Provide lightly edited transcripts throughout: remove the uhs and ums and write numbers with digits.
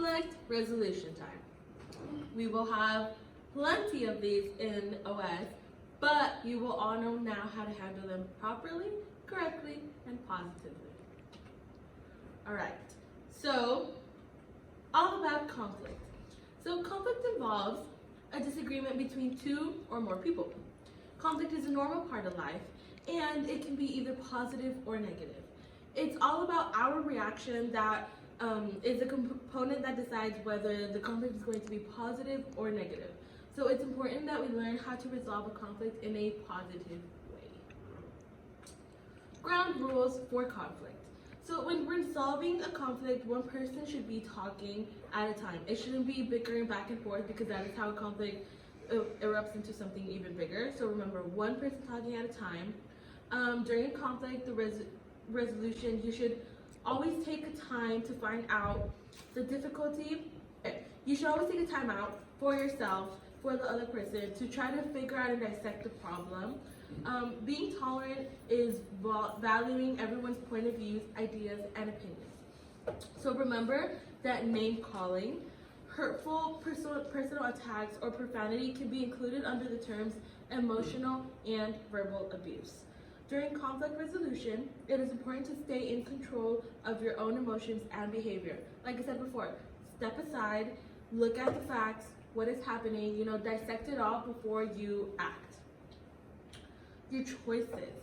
conflict resolution time. We will have plenty of these in OS, but you will all know now how to handle them properly, correctly, and positively. All right, so all about conflict. So conflict involves a disagreement between two or more people. Conflict is a normal part of life, and it can be either positive or negative. It's all about our reaction that is a component that decides whether the conflict is going to be positive or negative. So it's important that we learn how to resolve a conflict in a positive way. Ground rules for conflict. So when resolving a conflict, one person should be talking at a time. It shouldn't be bickering back and forth, because that is how conflict erupts into something even bigger. So remember, one person talking at a time. During conflict, the resolution, you should always take a time to find out the difficulty. You should always take a time out for yourself, for the other person, to try to figure out and dissect the problem. Being tolerant is valuing everyone's point of views, ideas, and opinions. So remember that name calling, hurtful personal attacks, or profanity can be included under the terms emotional and verbal abuse. During conflict resolution, it is important to stay in control of your own emotions and behavior. Like I said before, step aside, look at the facts, what is happening, dissect it all before you act. Your choices.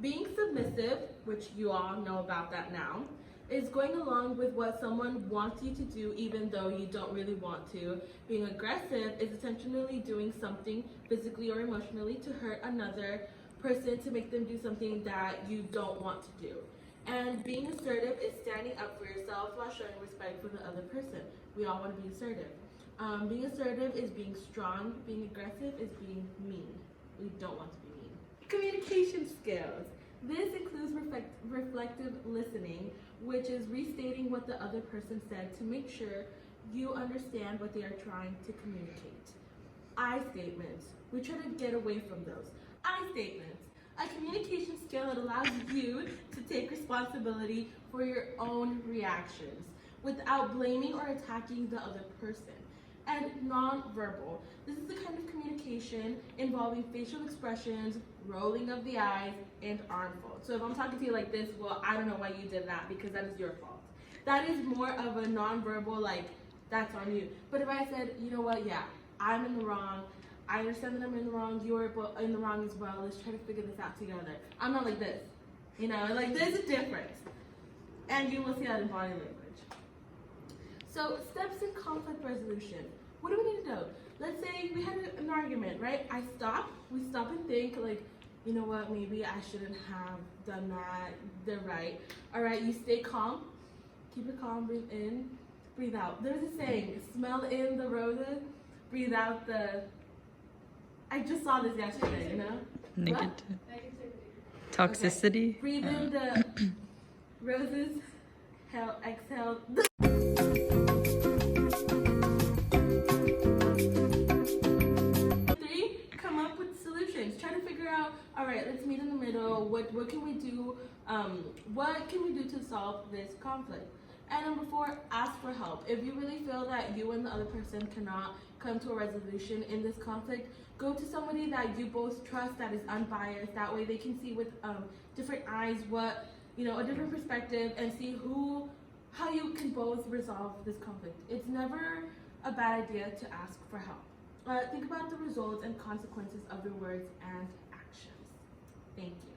Being submissive, which you all know about that now, is going along with what someone wants you to do even though you don't really want to. Being aggressive is intentionally doing something physically or emotionally to hurt another person, to make them do something that you don't want to do. And being assertive is standing up for yourself while showing respect for the other person. We all want to be assertive. Being assertive is being strong. Being aggressive is being mean. We don't want to be mean. Communication skills. This includes reflective listening, which is restating what the other person said to make sure you understand what they are trying to communicate. I statements. We try to get away from those. I statements. A communication skill that allows you to take responsibility for your own reactions without blaming or attacking the other person. And nonverbal. This is the kind of communication involving facial expressions, rolling of the eyes, and arm folds. So if I'm talking to you like this, well, I don't know why you did that, because that is your fault. That is more of a nonverbal, like, that's on you. But if I said, you know what, yeah, I'm in the wrong, I understand that I'm in the wrong, you're in the wrong as well, let's try to figure this out together. I'm not like this, like there's a difference. And you will see that in body language. So steps in conflict resolution. What do we need to do? Let's say we had an argument, right? We stop and think, like, you know what, maybe I shouldn't have done that, they're right. All right, you stay calm, keep it calm, breathe in, breathe out. There's a saying, smell in the roses, breathe out the, I just saw this yesterday, Negative. Toxicity. Okay. Breathe in the roses, exhale. Come up with solutions. Try to figure out, all right, let's meet in the middle. What can we do? What can we do to solve this conflict? And number 4, ask for help. If you really feel that you and the other person cannot come to a resolution in this conflict, go to somebody that you both trust, that is unbiased. That way they can see with different eyes a different perspective, and see how you can both resolve this conflict. It's never a bad idea to ask for help. Think about the results and consequences of your words and actions. Thank you.